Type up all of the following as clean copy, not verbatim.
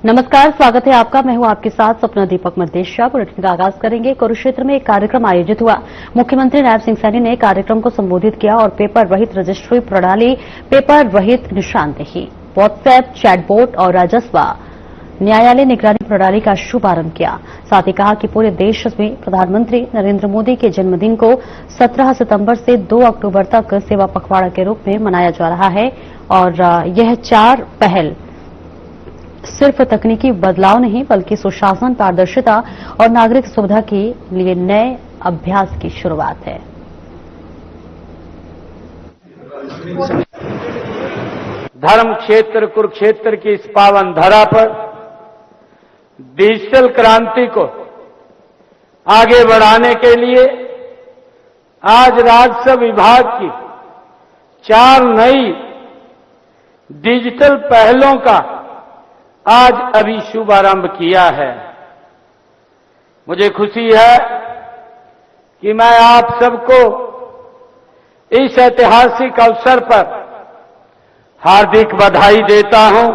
नमस्कार, स्वागत है आपका। मैं हूं आपके साथ सपना दीपक मदेशिया। बुलेटिन का आगाज करेंगे। कुरुक्षेत्र में एक कार्यक्रम आयोजित हुआ। मुख्यमंत्री नायब सिंह सैनी ने कार्यक्रम को संबोधित किया और पेपर रहित रजिस्ट्री प्रणाली, पेपर रहित निशानदेही, व्हाट्सएप चैटबोट और राजस्व न्यायालय निगरानी प्रणाली का शुभारंभ किया। साथ ही कहा कि पूरे देश में प्रधानमंत्री नरेंद्र मोदी के जन्मदिन को 17 सितंबर से 2 अक्टूबर तक सेवा पखवाड़ा के रूप में मनाया जा रहा है और यह 4 पहल सिर्फ तकनीकी बदलाव नहीं बल्कि सुशासन, पारदर्शिता और नागरिक सुविधा के लिए नए अभ्यास की शुरुआत है। धर्म क्षेत्र कुरुक्षेत्र की इस पावन धरा पर डिजिटल क्रांति को आगे बढ़ाने के लिए आज राजस्व विभाग की 4 नई डिजिटल पहलों का आज अभी शुभारंभ किया है। मुझे खुशी है कि मैं आप सबको इस ऐतिहासिक अवसर पर हार्दिक बधाई देता हूं,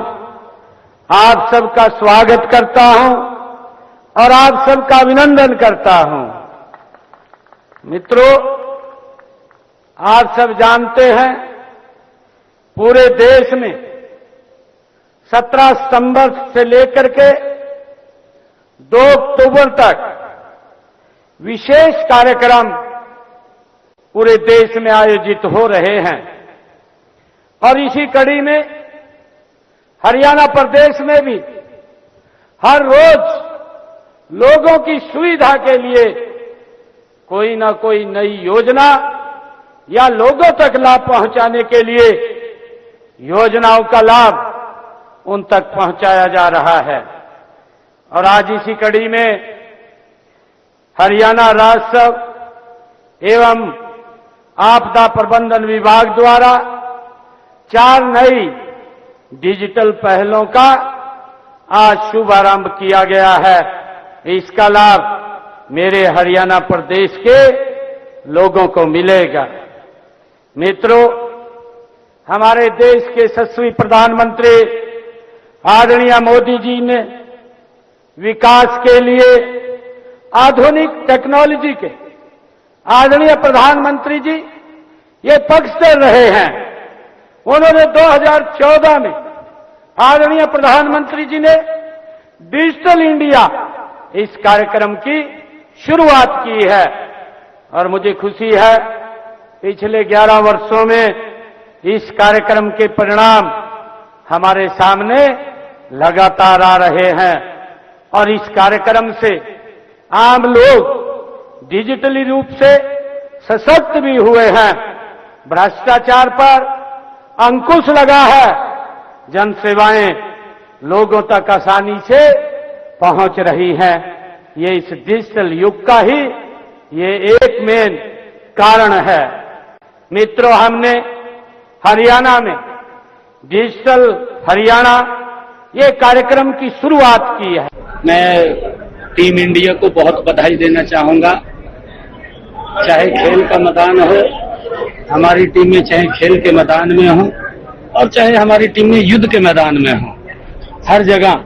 आप सबका स्वागत करता हूं और आप सबका अभिनंदन करता हूं। मित्रों, आप सब जानते हैं पूरे देश में 17 सितंबर से लेकर के 2 अक्टूबर तक विशेष कार्यक्रम पूरे देश में आयोजित हो रहे हैं और इसी कड़ी में हरियाणा प्रदेश में भी हर रोज लोगों की सुविधा के लिए कोई ना कोई नई योजना या लोगों तक लाभ पहुंचाने के लिए योजनाओं का लाभ उन तक पहुंचाया जा रहा है। और आज इसी कड़ी में हरियाणा राजस्व एवं आपदा प्रबंधन विभाग द्वारा 4 नई डिजिटल पहलों का आज शुभारंभ किया गया है। इसका लाभ मेरे हरियाणा प्रदेश के लोगों को मिलेगा। मित्रों, हमारे देश के यशस्वी प्रधानमंत्री आदरणीय मोदी जी ने विकास के लिए आधुनिक टेक्नोलॉजी के आदरणीय प्रधानमंत्री जी ये पक्षधर रहे हैं। उन्होंने 2014 में आदरणीय प्रधानमंत्री जी ने डिजिटल इंडिया इस कार्यक्रम की शुरुआत की है और मुझे खुशी है पिछले 11 वर्षों में इस कार्यक्रम के परिणाम हमारे सामने लगातार आ रहे हैं और इस कार्यक्रम से आम लोग डिजिटली रूप से सशक्त भी हुए हैं। भ्रष्टाचार पर अंकुश लगा है, जन सेवाएं लोगों तक आसानी से पहुंच रही हैं। ये इस डिजिटल युग का ही ये एक मेन कारण है। मित्रों, हमने हरियाणा में डिजिटल हरियाणा ये कार्यक्रम की शुरुआत की है। मैं टीम इंडिया को बहुत बधाई देना चाहूंगा। चाहे खेल का मैदान हो, हमारी टीम में चाहे खेल के मैदान में हो और चाहे हमारी टीम में युद्ध के मैदान में हो, हर जगह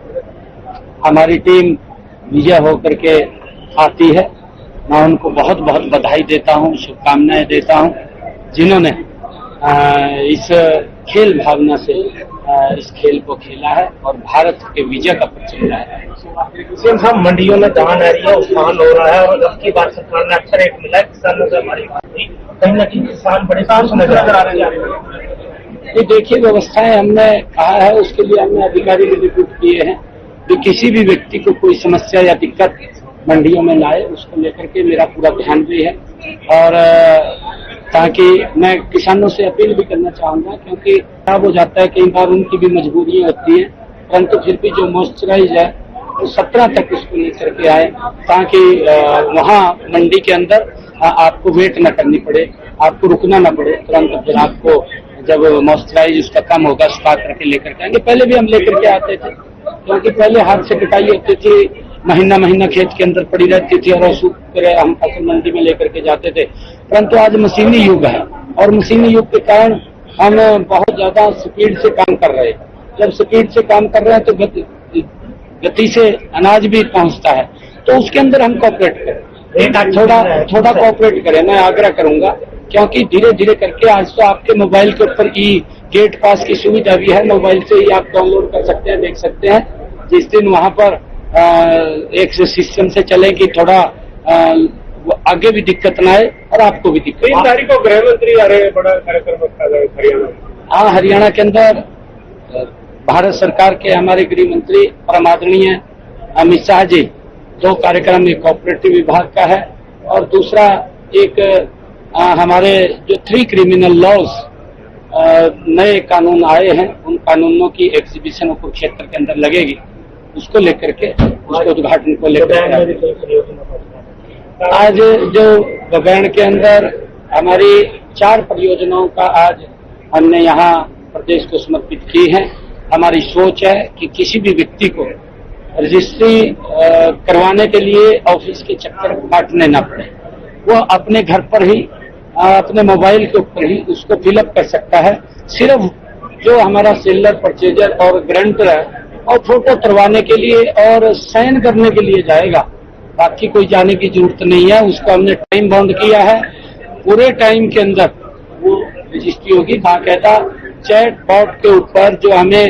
हमारी टीम विजय होकर के आती है। मैं उनको बहुत बहुत बधाई देता हूं, शुभकामनाएं देता हूं, जिन्होंने इस खेल भावना से इस खेल को खेला है और भारत के विजय का परिचय दिया है। सीएम साहब, मंडियों में धान आ रही है, उत्थान हो रहा है और अब की बार सरकार ने अच्छा रेट मिला है किसानों से। हमारी कहीं ना कहीं किसान बड़े खुश नजर आ रहे हैं। ये देखिए, व्यवस्थाएं हमने कहा है, उसके लिए हमने अधिकारी भी रिक्रूट किए हैं कि किसी भी व्यक्ति को कोई समस्या या दिक्कत मंडियों में लाए, उसको लेकर के मेरा पूरा ध्यान भी है। और ताकि मैं किसानों से अपील भी करना चाहूंगा, क्योंकि खराब हो जाता है, कई बार उनकी भी मजबूरियां होती हैं, परंतु फिर भी जो मॉइस्चराइज है वो 17 तक उसको लेकर के आए, ताकि वहां मंडी के अंदर आपको वेट न करनी पड़े, आपको रुकना न पड़े। तुरंत फिर आपको जब मॉइस्चराइज उसका कम होगा स्टॉक करके लेकर के आएंगे। पहले भी हम लेकर के आते थे, क्योंकि पहले हाथ से कटाई होती थी, महीना महीना खेत के अंदर पड़ी रहती थी और सूख कर हम फसल मंडी में लेकर के जाते थे। परंतु आज मशीनी युग है और मशीनी युग के कारण हम बहुत ज्यादा स्पीड से काम कर रहे हैं। जब स्पीड से काम कर रहे हैं तो गति से अनाज भी पहुंचता है, तो उसके अंदर हम कोऑपरेट करें, थोड़ा कोऑपरेट करें। मैं आग्रह करूंगा, क्योंकि धीरे धीरे करके आज तो आपके मोबाइल के ऊपर ई गेट पास की सुविधा भी है, मोबाइल से ही आप डाउनलोड कर सकते हैं, देख सकते हैं। जिस दिन वहां पर एक सिस्टम से चले कि थोड़ा आगे भी दिक्कत ना आए और आपको भी दिक्कत। 3 तारीख को गृह मंत्री आ रहे हैं, बड़ा कार्यक्रम रखा गया हरियाणा। हाँ, हरियाणा के अंदर भारत सरकार के हमारे गृह मंत्री परम आदरणीय अमित शाह जी 2 कार्यक्रम, एक कोऑपरेटिव विभाग का है और दूसरा एक हमारे जो 3 क्रिमिनल लॉज नए कानून आए हैं, उन कानूनों की एग्जीबिशन कुरुक्षेत्र के अंदर लगेगी, उसको लेकर के, उसके उद्घाटन को लेकर के आज जो गबैन के अंदर हमारी 4 परियोजनाओं का आज हमने यहाँ प्रदेश को समर्पित की है। हमारी सोच है कि किसी भी व्यक्ति को रजिस्ट्री करवाने के लिए ऑफिस के चक्कर काटने ना पड़े, वो अपने घर पर ही अपने मोबाइल के ऊपर ही उसको फिलअप कर सकता है। सिर्फ जो हमारा सेलर, परचेजर और गारंटर है और फोटो करवाने के लिए और साइन करने के लिए जाएगा, बाकी कोई जाने की जरूरत नहीं है। उसको हमने टाइम बाउंड किया है, पूरे टाइम के अंदर वो रजिस्ट्री होगी। बाकायदा चैट बॉट के ऊपर जो हमें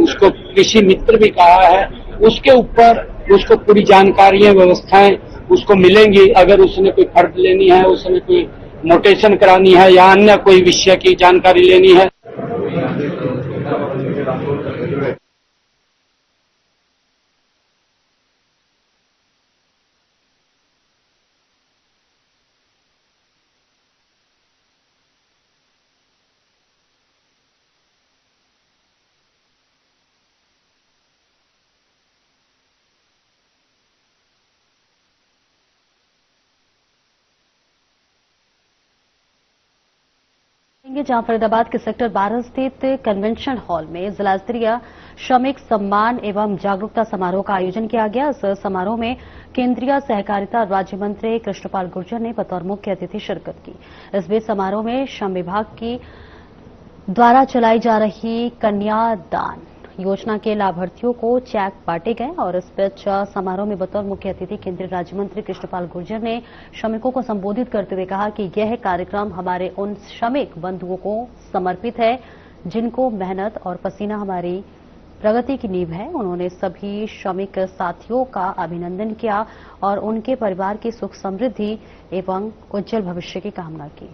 उसको कृषि मित्र भी कहा है, उसके ऊपर उसको पूरी जानकारियां, व्यवस्थाएं उसको मिलेंगी। अगर उसने कोई फर्द लेनी है, उसने कोई नोटेशन करानी है या अन्य कोई विषय की जानकारी लेनी है। जहां फरीदाबाद के सेक्टर 12 स्थित कन्वेंशन हॉल में जिला स्तरीय श्रमिक सम्मान एवं जागरूकता समारोह का आयोजन किया गया। इस समारोह में केंद्रीय सहकारिता राज्य मंत्री कृष्णपाल गुर्जर ने बतौर मुख्य अतिथि शिरकत की। इस बीच समारोह में श्रम विभाग की द्वारा चलाई जा रही कन्यादान योजना के लाभार्थियों को चेक बांटे गए और इस बीच समारोह में बतौर मुख्य अतिथि केंद्रीय राज्य मंत्री कृष्णपाल गुर्जर ने श्रमिकों को संबोधित करते हुए कहा कि यह कार्यक्रम हमारे उन श्रमिक बंधुओं को समर्पित है जिनको मेहनत और पसीना हमारी प्रगति की नींव है। उन्होंने सभी श्रमिक साथियों का अभिनंदन किया और उनके परिवार की सुख समृद्धि एवं उज्जवल भविष्य की कामना की।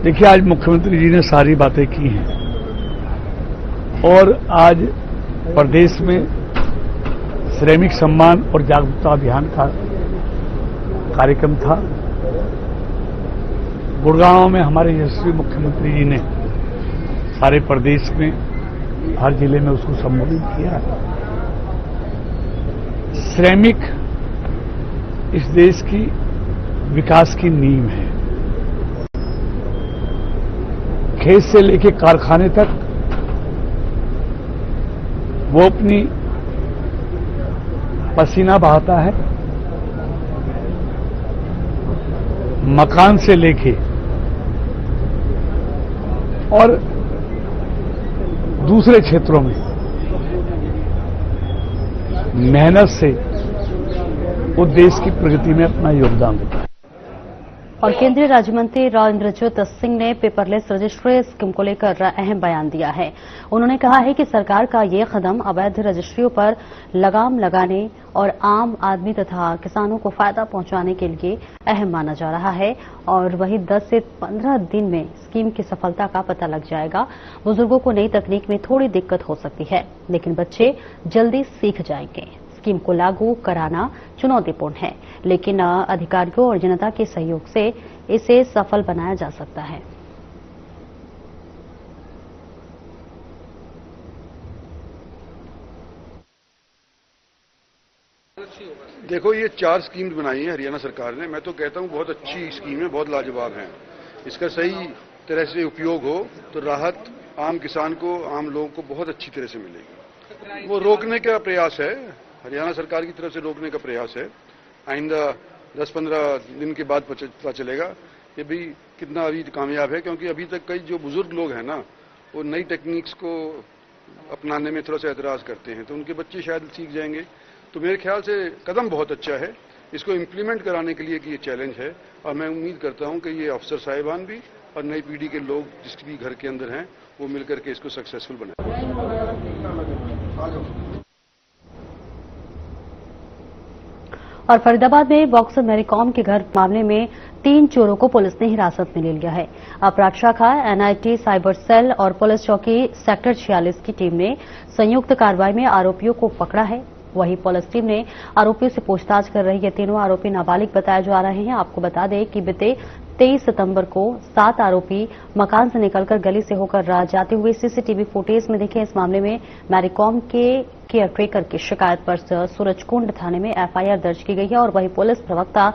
देखिए, आज मुख्यमंत्री जी ने सारी बातें की हैं और आज प्रदेश में श्रमिक सम्मान और जागरूकता अभियान का कार्यक्रम था। गुड़गांव में हमारे यशस्वी मुख्यमंत्री जी ने सारे प्रदेश में हर जिले में उसको संबोधित किया। श्रमिक इस देश की विकास की नींव है। खेत से लेकर कारखाने तक वो अपनी पसीना बहाता है। मकान से लेके और दूसरे क्षेत्रों में मेहनत से वो देश की प्रगति में अपना योगदान देता है। और केंद्रीय राज्य मंत्री राव इंद्रजीत सिंह ने पेपरलेस रजिस्ट्री स्कीम को लेकर अहम बयान दिया है। उन्होंने कहा है कि सरकार का ये कदम अवैध रजिस्ट्रियों पर लगाम लगाने और आम आदमी तथा किसानों को फायदा पहुंचाने के लिए अहम माना जा रहा है और वही 10 से 15 दिन में स्कीम की सफलता का पता लग जाएगा। बुजुर्गों को नई तकनीक में थोड़ी दिक्कत हो सकती है, लेकिन बच्चे जल्दी सीख जाएंगे। स्कीम को लागू कराना चुनौतीपूर्ण है, लेकिन अधिकारियों और जनता के सहयोग से इसे सफल बनाया जा सकता है। देखो, ये 4 स्कीम्स बनाई है हरियाणा सरकार ने। मैं तो कहता हूँ बहुत अच्छी स्कीम है, बहुत लाजवाब है। इसका सही तरह से उपयोग हो तो राहत आम किसान को, आम लोगों को बहुत अच्छी तरह से मिलेगी। वो रोकने का प्रयास है, हरियाणा सरकार की तरफ से रोकने का प्रयास है। आइंदा 10-15 दिन के बाद पता चलेगा कि भाई कितना अभी कामयाब है, क्योंकि अभी तक कई जो बुजुर्ग लोग हैं ना, वो नई टेक्निक्स को अपनाने में थोड़ा सा एतराज करते हैं, तो उनके बच्चे शायद सीख जाएंगे। तो मेरे ख्याल से कदम बहुत अच्छा है, इसको इम्प्लीमेंट कराने के लिए कि ये चैलेंज है, और मैं उम्मीद करता हूं कि ये अफसर साहिबान भी और नई पीढ़ी के लोग जिस भी घर के अंदर हैं वो मिलकर के इसको सक्सेसफुल बनाएं। और फरीदाबाद में बॉक्सर मैरीकॉम के घर मामले में 3 चोरों को पुलिस ने हिरासत में ले लिया है। अपराध शाखा, एनआईटी साइबर सेल और पुलिस चौकी सेक्टर 46 की टीम ने संयुक्त कार्रवाई में आरोपियों को पकड़ा है। वहीं पुलिस टीम ने आरोपियों से पूछताछ कर रही। ये तीनों आरोपी नाबालिग बताए जा रहे हैं। आपको बता दें कि बीते 23 सितंबर को 7 आरोपी मकान से निकलकर गली से होकर जाते हुए सीसीटीवी फुटेज में दिखे। इस मामले में मैरीकॉम के केयरटेकर की शिकायत पर सूरजकुंड थाने में एफआईआर दर्ज की गई है। और वहीं पुलिस प्रवक्ता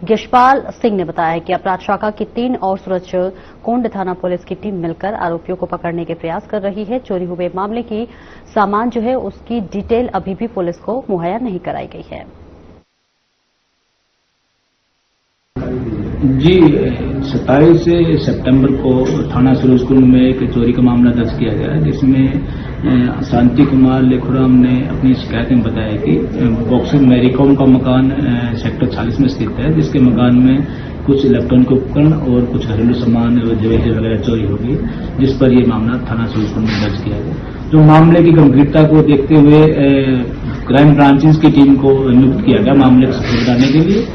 यशपाल सिंह ने बताया कि अपराध शाखा की 3 और सूरजकुंड थाना पुलिस की टीम मिलकर आरोपियों को पकड़ने के प्रयास कर रही है। चोरी हुए मामले की सामान जो है उसकी डिटेल अभी भी पुलिस को मुहैया नहीं कराई गई है। जी, 27 सितंबर को थाना सूरजकुंड में एक चोरी का मामला दर्ज किया गया है, जिसमें शांति कुमार लेखुराम ने अपनी शिकायत में बताया कि बॉक्सर मैरीकॉम का मकान सेक्टर 40 में स्थित है, जिसके मकान में कुछ इलेक्ट्रॉनिक उपकरण और कुछ घरेलू सामान ज्वेलरी वगैरह चोरी होगी, जिस पर यह मामला थाना सूरजकुंड में दर्ज किया गया। जो मामले की गंभीरता को देखते हुए क्राइम ब्रांचेस की टीम को नियुक्त किया गया मामले को सफल बनाने के लिए,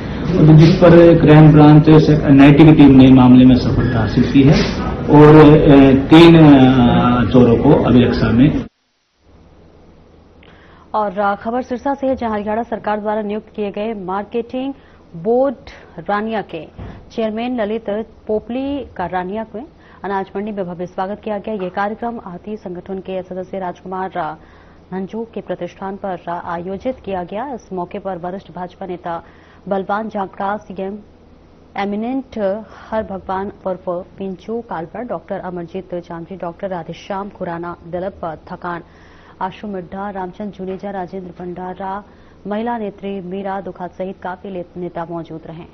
जिस पर क्राइम ब्रांच एनआईटी की टीम ने मामले में सफलता हासिल की है और 3 चोरों को अभिरक्षा में। और खबर सिरसा से है, जहां हरियाणा सरकार द्वारा नियुक्त किए गए मार्केटिंग बोर्ड रानिया के चेयरमैन ललित पोपली का रानिया में अनाज मंडी में भव्य स्वागत किया गया। ये कार्यक्रम आहती संगठन के सदस्य राजकुमार नंजू के प्रतिष्ठान पर आयोजित किया गया। इस मौके पर वरिष्ठ भाजपा नेता बलवान जांगड़ा, सीएम एमिनेंट हर भगवान उर्फ पिंचू कालपर, डॉक्टर अमरजीत चांदरी, डॉक्टर राधेश्याम खुराना, दिलीप थकान, आशु मिड्ढा, रामचंद जुनेजा, राजेंद्र भंडारा, महिला नेत्री मीरा दुखात सहित काफी नेता मौजूद रहे।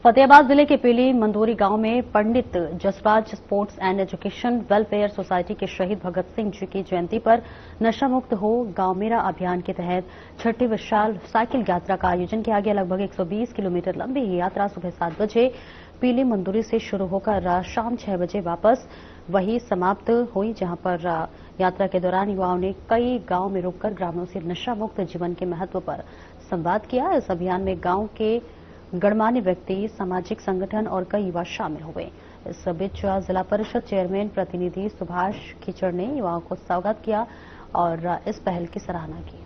फतेहाबाद जिले के पीली मंदोरी गांव में Pandit Jasraj sports and education welfare society के शहीद भगत सिंह जी की जयंती पर नशा मुक्त हो गांव मेरा अभियान के तहत छठी विशाल साइकिल यात्रा का आयोजन किया गया। लगभग 120 किलोमीटर लंबी ये यात्रा सुबह 7 बजे पीली मंदोरी से शुरू होकर शाम 6 बजे वापस वही समाप्त हुई, जहां पर यात्रा के दौरान युवाओं ने कई गांव में रुककर ग्रामीणों से नशा मुक्त जीवन के महत्व पर संवाद किया। इस अभियान में गांव के गणमान्य व्यक्ति, सामाजिक संगठन और कई युवा शामिल हुए। इस बीच जिला परिषद चेयरमैन प्रतिनिधि सुभाष कीचड़ ने युवाओं को स्वागत किया और इस पहल की सराहना की।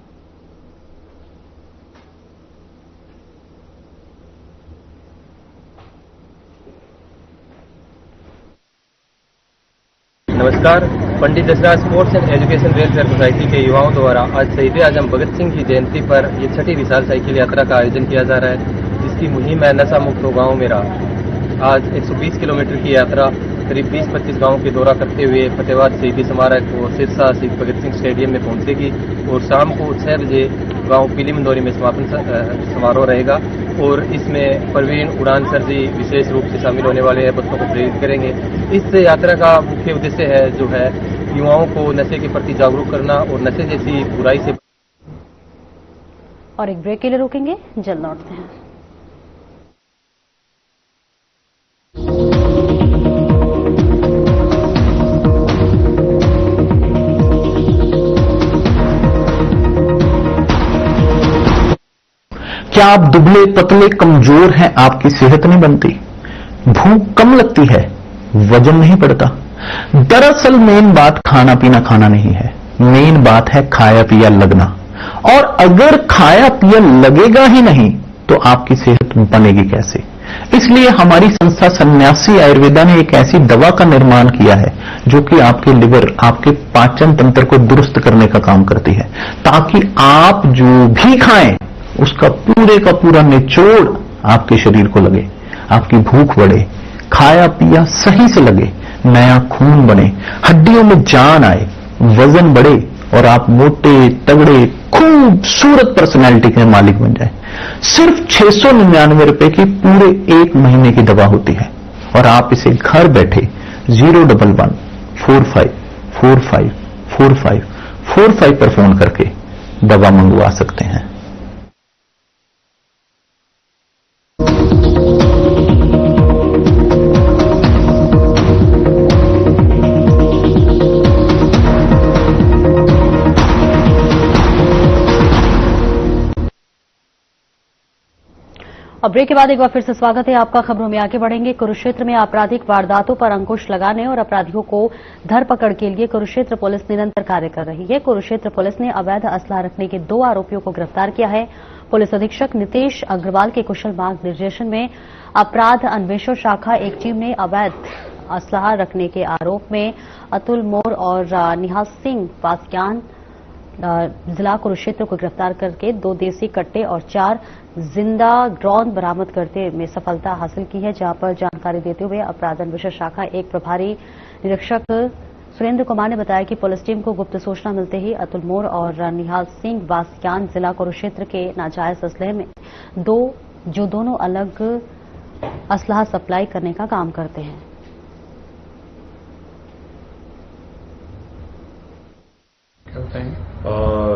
नमस्कार। Pandit Jasraj sports and education welfare society के युवाओं द्वारा आज शहीद आजम भगत सिंह की जयंती पर ये छठी विशाल साइकिल यात्रा का आयोजन किया जा रहा है, जिसकी मुहिम है नशा मुक्त हो गाँव मेरा। आज 120 किलोमीटर की यात्रा करीब 20-25 गाँव के दौरा करते हुए फतेहाबाद शहीदी स्मारक और सिरसा शहीद भगत सिंह स्टेडियम में पहुंचेगी और शाम को 6 बजे गाँव पीली मंदोरी में समापन समारोह रहेगा और इसमें प्रवीण उड़ान सर जी विशेष रूप से शामिल होने वाले हैं, बच्चों को प्रेरित करेंगे। इस यात्रा का मुख्य उद्देश्य है जो है युवाओं को नशे के प्रति जागरूक करना और नशे जैसी बुराई से। और एक ब्रेक के लिए रुकेंगे, जल्द लौटते हैं। क्या आप दुबले पतले कमजोर हैं, आपकी सेहत नहीं बनती, भूख कम लगती है, वजन नहीं बढ़ता? दरअसल मेन बात खाना पीना खाना नहीं है, मेन बात है खाया पिया लगना। और अगर खाया पिया लगेगा ही नहीं तो आपकी सेहत बनेगी कैसे? इसलिए हमारी संस्था सन्यासी आयुर्वेदा ने एक ऐसी दवा का निर्माण किया है जो कि आपके लिवर, आपके पाचन तंत्र को दुरुस्त करने का काम करती है, ताकि आप जो भी खाएं उसका पूरे का पूरा निचोड़ आपके शरीर को लगे, आपकी भूख बढ़े, खाया पिया सही से लगे, नया खून बने, हड्डियों में जान आए, वजन बढ़े और आप मोटे तगड़े खूबसूरत पर्सनैलिटी के मालिक बन जाए। सिर्फ 699 रुपए की पूरे 1 महीने की दवा होती है और आप इसे घर बैठे 011-45454545 पर फोन करके दवा मंगवा सकते हैं। अब ब्रेक के बाद एक बार फिर से स्वागत है आपका। खबरों में आगे बढ़ेंगे। कुरुक्षेत्र में आपराधिक वारदातों पर अंकुश लगाने और अपराधियों को धरपकड़ के लिए कुरुक्षेत्र पुलिस निरंतर कार्य कर रही है। कुरुक्षेत्र पुलिस ने अवैध असला रखने के 2 आरोपियों को गिरफ्तार किया है। पुलिस अधीक्षक नितेश अग्रवाल के कुशल मार्गदर्शन में अपराध अन्वेषण शाखा एक टीम ने अवैध असला रखने के आरोप में अतुल मोर और निहाल सिंह पासयान जिला कुरुक्षेत्र को गिरफ्तार करके 2 देसी कट्टे और 4 जिंदा ड्रोन बरामद करने में सफलता हासिल की है। जहां पर जानकारी देते हुए अपराध अन्वेषण शाखा एक प्रभारी निरीक्षक सुरेंद्र कुमार ने बताया कि पुलिस टीम को गुप्त सूचना मिलते ही अतुल मोर और निहाल सिंह बासियान जिला कुरुक्षेत्र के नाजायज असलहे में जो दोनों अलग असलहा सप्लाई करने का काम करते हैं।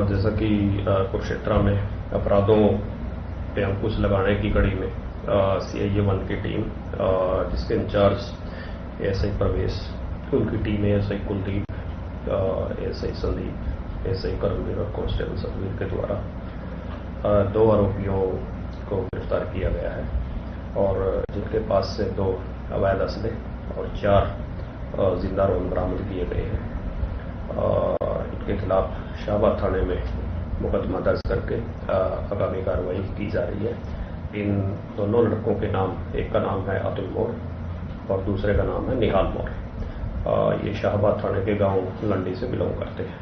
जैसा कि कुरुक्षेत्र में अपराधों पे अंकुश लगाने की कड़ी में CIA 1 की टीम जिसके इंचार्ज एसआई प्रवेश, उनकी team SI Kuldeep, SI Sandeep, SI Karmveer और कांस्टेबल सतवीर के द्वारा 2 आरोपियों को गिरफ्तार किया गया है और जिनके पास से 2 अवैध असले और 4 जिंदा ड्रोन बरामद किए गए हैं। इनके खिलाफ शाहबाद थाने में मुकदमा दर्ज करके आगामी कार्रवाई की जा रही है। इन दोनों लड़कों के नाम, एक का नाम है अतुल मोर और दूसरे का नाम है निहाल मोर। ये शाहबाद थाने के गांव लंडी से बिलोंग करते हैं।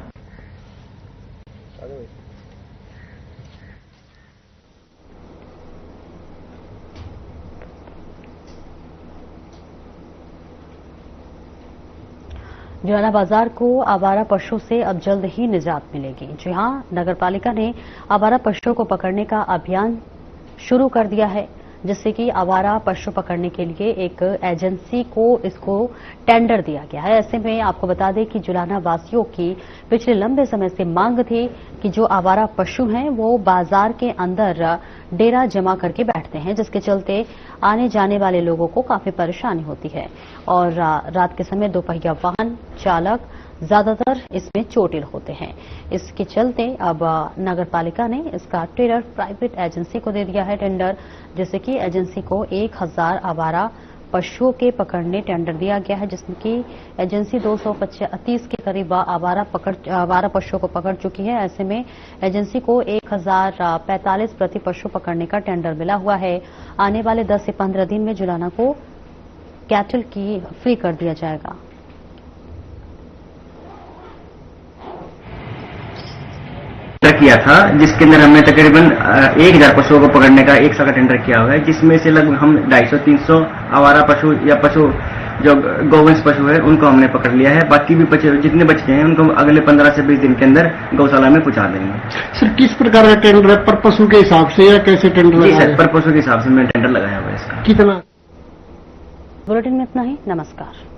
जुलाना बाजार को आवारा पशु से अब जल्द ही निजात मिलेगी। जी हां, नगरपालिका ने आवारा पशुओं को पकड़ने का अभियान शुरू कर दिया है, जिससे कि आवारा पशु पकड़ने के लिए एक एजेंसी को इसको टेंडर दिया गया है। ऐसे में आपको बता दें कि जुलाना वासियों की पिछले लंबे समय से मांग थी कि जो आवारा पशु हैं वो बाजार के अंदर डेरा जमा करके बैठते हैं, जिसके चलते आने जाने वाले लोगों को काफी परेशानी होती है और रात के समय दोपहिया वाहन चालक ज्यादातर इसमें चोटिल होते हैं। इसके चलते अब नगरपालिका ने इसका टेंडर प्राइवेट एजेंसी को दे दिया है टेंडर, जिससे कि एजेंसी को 1000 आवारा पशुओं के पकड़ने टेंडर दिया गया है, जिसकी एजेंसी 230 के करीब आवारा पशुओं को पकड़ चुकी है। ऐसे में एजेंसी को 1045 प्रति पशु पकड़ने का टेंडर मिला हुआ है। आने वाले 10 से 15 दिन में जुलाना को कैटल की फ्री कर दिया जाएगा। किया था जिसके अंदर हमने तकरीबन 1000 पशुओं को पकड़ने का 1 साल का टेंडर किया हुआ है, जिसमें से लगभग हम 250-300 आवारा पशु या पशु जो गौवंश पशु है उनको हमने पकड़ लिया है। बाकी भी जितने बचे हैं उनको अगले 15 से 20 दिन के अंदर गौशाला में पहुंचा देंगे। सर, किस प्रकार का टेंडर है? पर पशु के हिसाब से या कैसे टेंडर? जी सर, पर पशु के हिसाब से मैंने टेंडर लगाया हुआ है इसका। कितना? बुलेटिन में इतना ही। नमस्कार।